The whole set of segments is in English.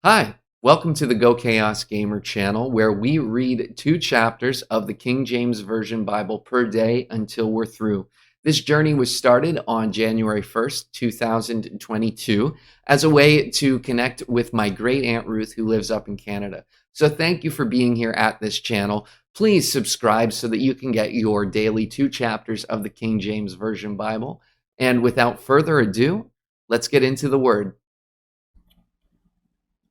Hi, welcome to the GoChaosGamer channel, where we read 2 chapters of the King James Version Bible per day until we're through. This journey was started on January 1st, 2022, as a way to connect with my great Aunt Ruth, who lives up in Canada. So thank you for being here at this channel. Please subscribe so that you can get your daily 2 chapters of the King James Version Bible. And without further ado, let's get into the Word.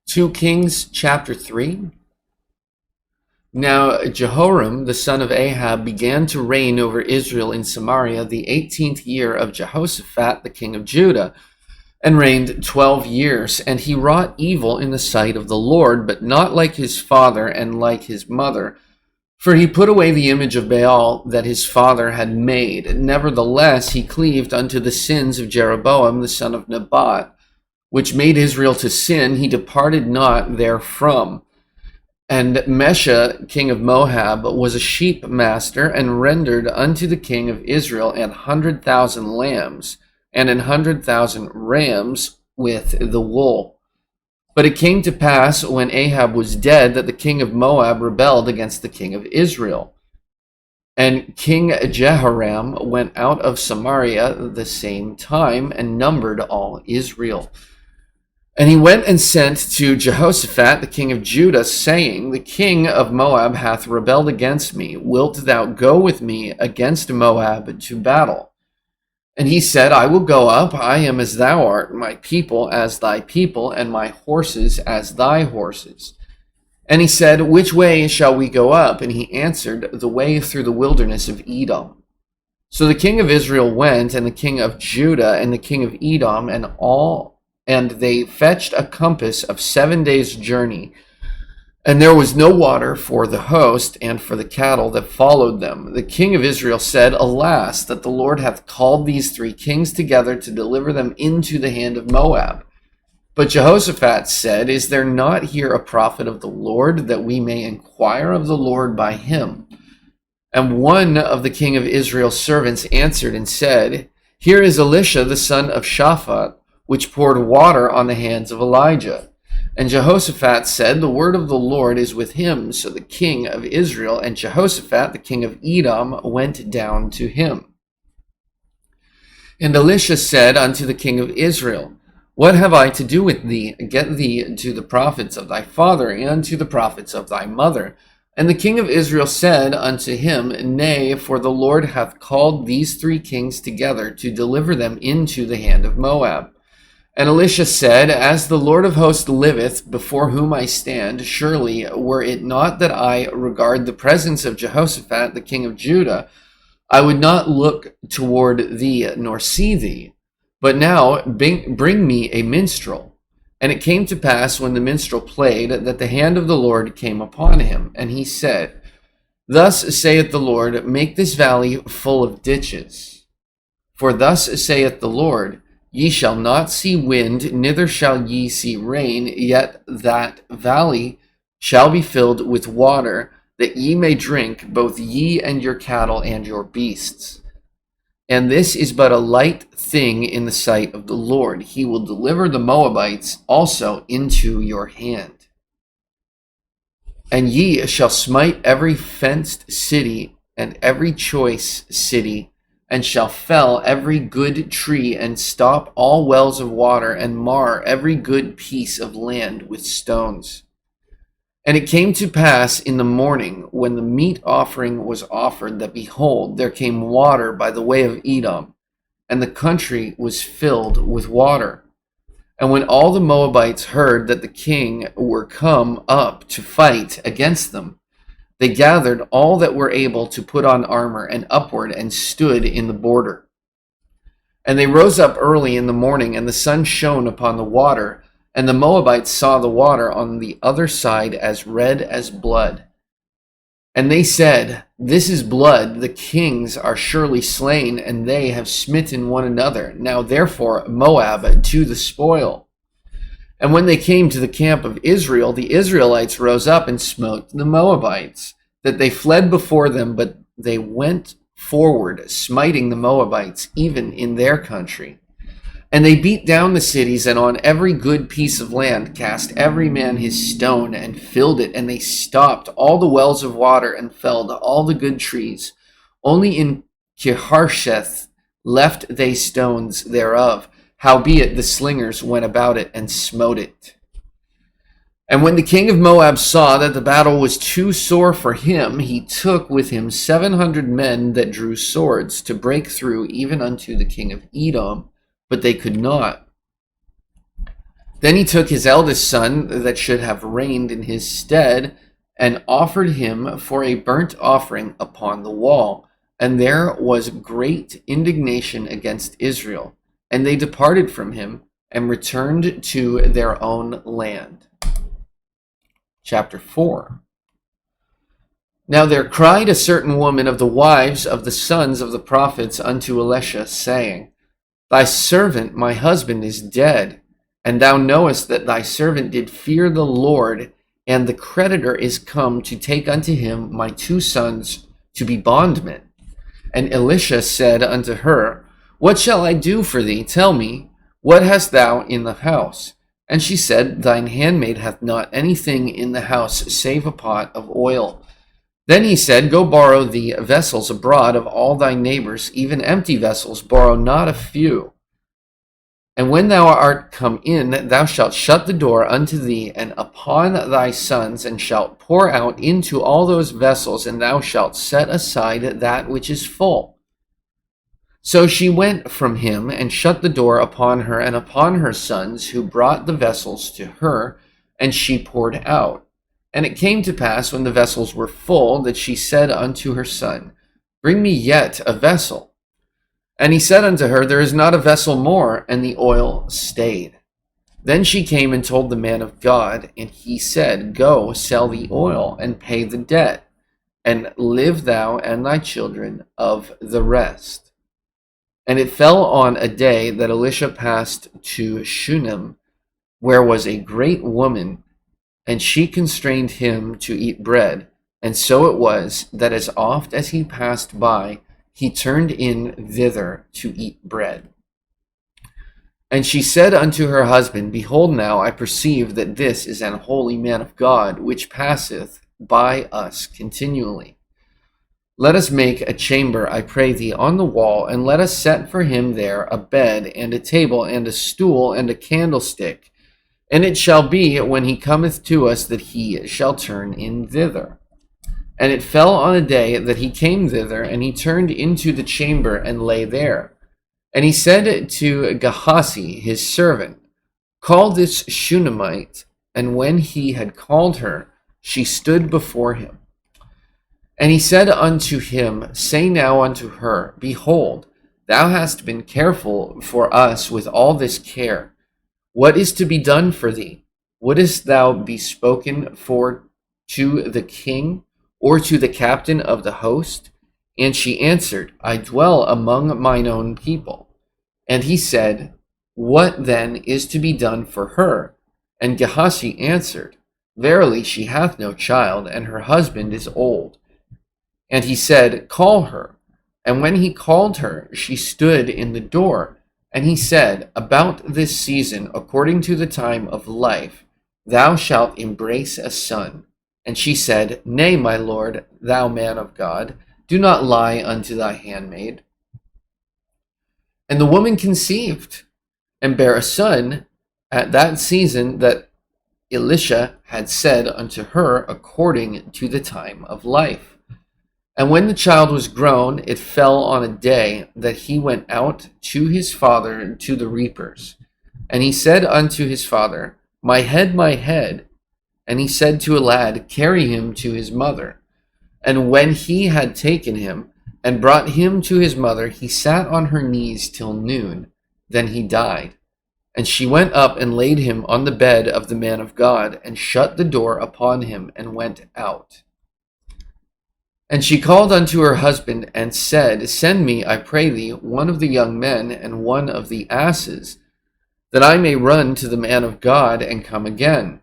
2 Kings chapter 3. Now Jehoram, the son of Ahab, began to reign over Israel in Samaria the 18th year of Jehoshaphat, the king of Judah, and reigned 12 years. And he wrought evil in the sight of the Lord, but not like his father and like his mother. For he put away the image of Baal that his father had made. Nevertheless, he cleaved unto the sins of Jeroboam, the son of Nebat, which made Israel to sin. He departed not therefrom. And Mesha, king of Moab, was a sheep master, and rendered unto the king of Israel 100,000 lambs, and 100,000 rams with the wool. But it came to pass, when Ahab was dead, that the king of Moab rebelled against the king of Israel. And King Jehoram went out of Samaria the same time, and numbered all Israel. And he went and sent to Jehoshaphat, the king of Judah, saying, The king of Moab hath rebelled against me. Wilt thou go with me against Moab to battle? And he said, I will go up. I am as thou art, my people as thy people, and my horses as thy horses. And he said, Which way shall we go up? And he answered, The way through the wilderness of Edom. So the king of Israel went, and the king of Judah, and the king of Edom, and they fetched a compass of 7 days' journey. And there was no water for the host and for the cattle that followed them. The king of Israel said, Alas, that the Lord hath called these 3 kings together to deliver them into the hand of Moab. But Jehoshaphat said, Is there not here a prophet of the Lord, that we may inquire of the Lord by him? And one of the king of Israel's servants answered and said, Here is Elisha the son of Shaphat, which poured water on the hands of Elijah. And Jehoshaphat said, The word of the Lord is with him. So the king of Israel and Jehoshaphat, the king of Edom, went down to him. And Elisha said unto the king of Israel, What have I to do with thee? Get thee to the prophets of thy father, and to the prophets of thy mother. And the king of Israel said unto him, Nay, for the Lord hath called these 3 kings together to deliver them into the hand of Moab. And Elisha said, As the Lord of hosts liveth, before whom I stand, surely were it not that I regard the presence of Jehoshaphat, the king of Judah, I would not look toward thee nor see thee. But now bring me a minstrel. And it came to pass, when the minstrel played, that the hand of the Lord came upon him. And he said, Thus saith the Lord, Make this valley full of ditches. For thus saith the Lord, Ye shall not see wind, neither shall ye see rain, yet that valley shall be filled with water, that ye may drink, both ye and your cattle and your beasts. And this is but a light thing in the sight of the Lord. He will deliver the Moabites also into your hand. And ye shall smite every fenced city and every choice city, and shall fell every good tree, and stop all wells of water, and mar every good piece of land with stones. And it came to pass in the morning, when the meat offering was offered, that behold, there came water by the way of Edom, and the country was filled with water. And when all the Moabites heard that the king were come up to fight against them, they gathered all that were able to put on armor, and upward, and stood in the border. And they rose up early in the morning, and the sun shone upon the water, and the Moabites saw the water on the other side as red as blood. And they said, This is blood, the kings are surely slain, and they have smitten one another. Now therefore Moab to the spoil. And when they came to the camp of Israel, the Israelites rose up and smote the Moabites, that they fled before them, but they went forward, smiting the Moabites, even in their country. And they beat down the cities, and on every good piece of land cast every man his stone, and filled it. And they stopped all the wells of water, and felled all the good trees. Only in Keharsheth left they stones thereof. Howbeit the slingers went about it, and smote it. And when the king of Moab saw that the battle was too sore for him, he took with him 700 men that drew swords, to break through even unto the king of Edom, but they could not. Then he took his eldest son, that should have reigned in his stead, and offered him for a burnt offering upon the wall. And there was great indignation against Israel. And they departed from him, and returned to their own land. Chapter 4. Now there cried a certain woman of the wives of the sons of the prophets unto Elisha, saying, Thy servant, my husband, is dead, and thou knowest that thy servant did fear the Lord, and the creditor is come to take unto him my 2 sons to be bondmen. And Elisha said unto her, What shall I do for thee? Tell me, what hast thou in the house? And she said, Thine handmaid hath not anything in the house save a pot of oil. Then he said, Go borrow thee vessels abroad of all thy neighbors, even empty vessels, borrow not a few. And when thou art come in, thou shalt shut the door unto thee and upon thy sons, and shalt pour out into all those vessels, and thou shalt set aside that which is full. So she went from him, and shut the door upon her and upon her sons, who brought the vessels to her, and she poured out. And it came to pass, when the vessels were full, that she said unto her son, Bring me yet a vessel. And he said unto her, There is not a vessel more, and the oil stayed. Then she came and told the man of God, and he said, Go, sell the oil, and pay the debt, and live thou and thy children of the rest. And it fell on a day that Elisha passed to Shunem, where was a great woman, and she constrained him to eat bread. And so it was, that as oft as he passed by, he turned in thither to eat bread. And she said unto her husband, Behold now, I perceive that this is an holy man of God, which passeth by us continually. Let us make a chamber, I pray thee, on the wall, and let us set for him there a bed, and a table, and a stool, and a candlestick. And it shall be, when he cometh to us, that he shall turn in thither. And it fell on a day that he came thither, and he turned into the chamber, and lay there. And he said to Gehazi, his servant, Call this Shunammite. And when he had called her, she stood before him. And he said unto him, Say now unto her, Behold, thou hast been careful for us with all this care. What is to be done for thee? Wouldest thou be spoken for to the king, or to the captain of the host? And she answered, I dwell among mine own people. And he said, What then is to be done for her? And Gehazi answered, Verily she hath no child, and her husband is old. And he said, Call her. And when he called her, she stood in the door. And he said, About this season, according to the time of life, thou shalt embrace a son. And she said, Nay, my lord, thou man of God, do not lie unto thy handmaid. And the woman conceived, and bare a son at that season that Elisha had said unto her, according to the time of life. And when the child was grown, it fell on a day that he went out to his father to the reapers. And he said unto his father, My head, my head. And he said to a lad, Carry him to his mother. And when he had taken him and brought him to his mother, he sat on her knees till noon. Then he died. And she went up and laid him on the bed of the man of God, and shut the door upon him, and went out. And she called unto her husband, and said, Send me, I pray thee, one of the young men, and one of the asses, that I may run to the man of God, and come again.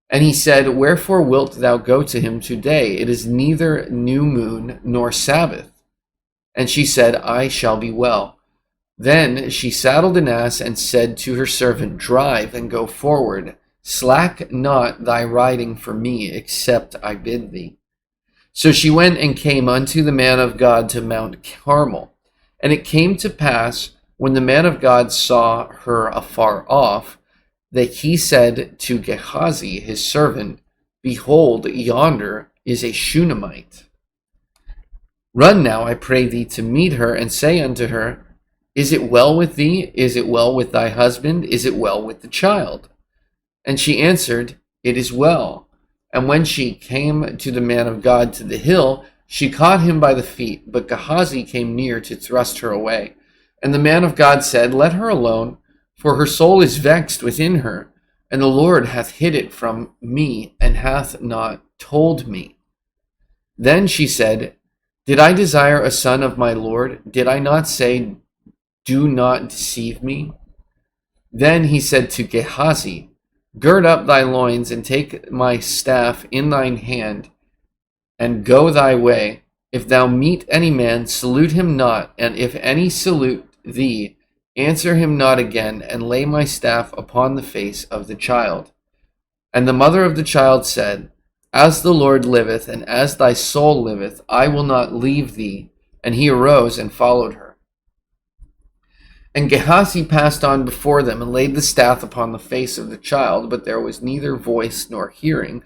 And he said, Wherefore wilt thou go to him today? It is neither new moon nor Sabbath. And she said, I shall be well. Then she saddled an ass and said to her servant, "Drive and go forward. Slack not thy riding for me, except I bid thee." So she went and came unto the man of God to Mount Carmel. And it came to pass, when the man of God saw her afar off, that he said to Gehazi his servant, "Behold, yonder is a Shunammite. Run now, I pray thee, to meet her, and say unto her, Is it well with thee? Is it well with thy husband? Is it well with the child?" And she answered, "It is well." And when she came to the man of God to the hill, she caught him by the feet, but Gehazi came near to thrust her away. And the man of God said, "Let her alone, for her soul is vexed within her, and the Lord hath hid it from me, and hath not told me." Then she said, "Did I desire a son of my Lord? Did I not say, Do not deceive me?" Then he said to Gehazi, "Gird up thy loins, and take my staff in thine hand, and go thy way. If thou meet any man, salute him not, and if any salute thee, answer him not again, and lay my staff upon the face of the child." And the mother of the child said, "As the Lord liveth, and as thy soul liveth, I will not leave thee." And he arose and followed her. And Gehazi passed on before them, and laid the staff upon the face of the child, but there was neither voice nor hearing.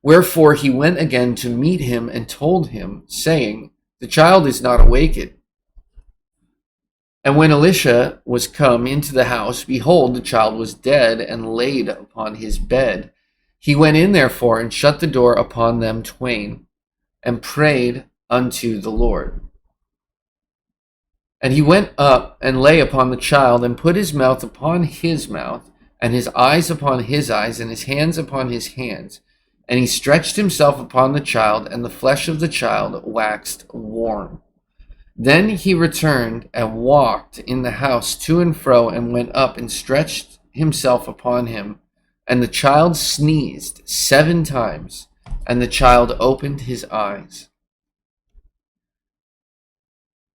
Wherefore he went again to meet him, and told him, saying, "The child is not awaked." And when Elisha was come into the house, behold, the child was dead, and laid upon his bed. He went in therefore, and shut the door upon them twain, and prayed unto the Lord. And he went up and lay upon the child, and put his mouth upon his mouth, and his eyes upon his eyes, and his hands upon his hands. And he stretched himself upon the child, and the flesh of the child waxed warm. Then he returned and walked in the house to and fro, and went up and stretched himself upon him. And the child sneezed 7 times, and the child opened his eyes.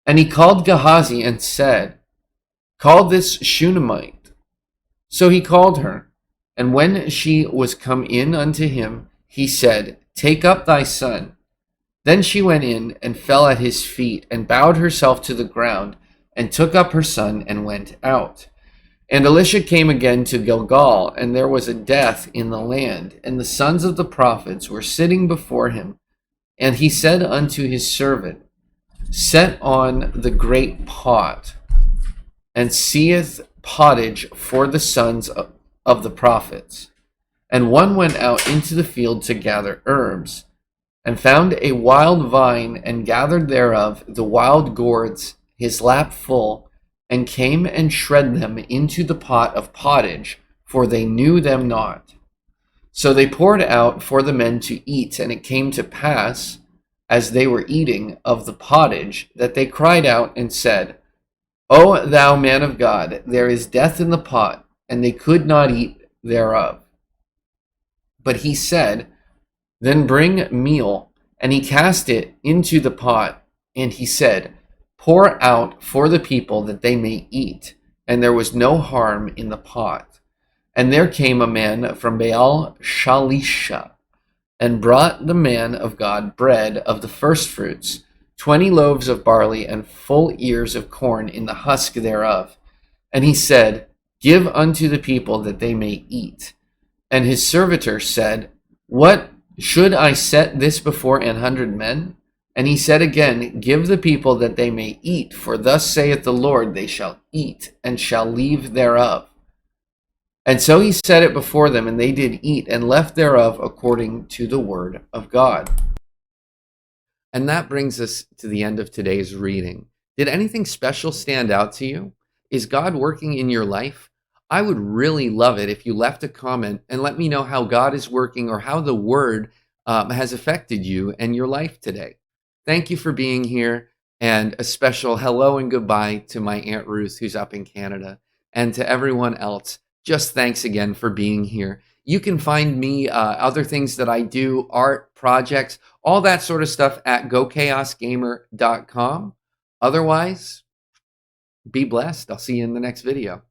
And he called Gehazi and said, "Call this Shunammite." So he called her. And when she was come in unto him, he said, "Take up thy son." Then she went in and fell at his feet, and bowed herself to the ground, and took up her son, and went out. And Elisha came again to Gilgal, and there was a death in the land, and the sons of the prophets were sitting before him. And he said unto his servant, "Set on the great pot, and seeth pottage for the sons of the prophets." And one went out into the field to gather herbs, and found a wild vine, and gathered thereof the wild gourds, his lap full, and came and shred them into the pot of pottage, for they knew them not. So they poured out for the men to eat, and it came to pass, as they were eating of the pottage, that they cried out and said, "O thou man of God, there is death in the pot," and they could not eat thereof. But he said, "Then bring meal." And he cast it into the pot, and he said, "Pour out for the people that they may eat." And there was no harm in the pot. And there came a man from Baal Shalisha, and brought the man of God bread of the firstfruits, 20 loaves of barley, and full ears of corn in the husk thereof. And he said, "Give unto the people that they may eat." And his servitor said, "What should I set this before 100 men? And he said again, "Give the people that they may eat, for thus saith the Lord, they shall eat, and shall leave thereof." And so he set it before them, and they did eat, and left thereof according to the word of God. And that brings us to the end of today's reading. Did anything special stand out to you? Is God working in your life? I would really love it if you left a comment and let me know how God is working, or how the word has affected you and your life today. Thank you for being here, and a special hello and goodbye to my Aunt Ruth, who's up in Canada, and to everyone else. Just thanks again for being here. You can find me, other things that I do, art, projects, all that sort of stuff at GoChaosGamer.com. Otherwise, Be blessed. I'll see you in the next video.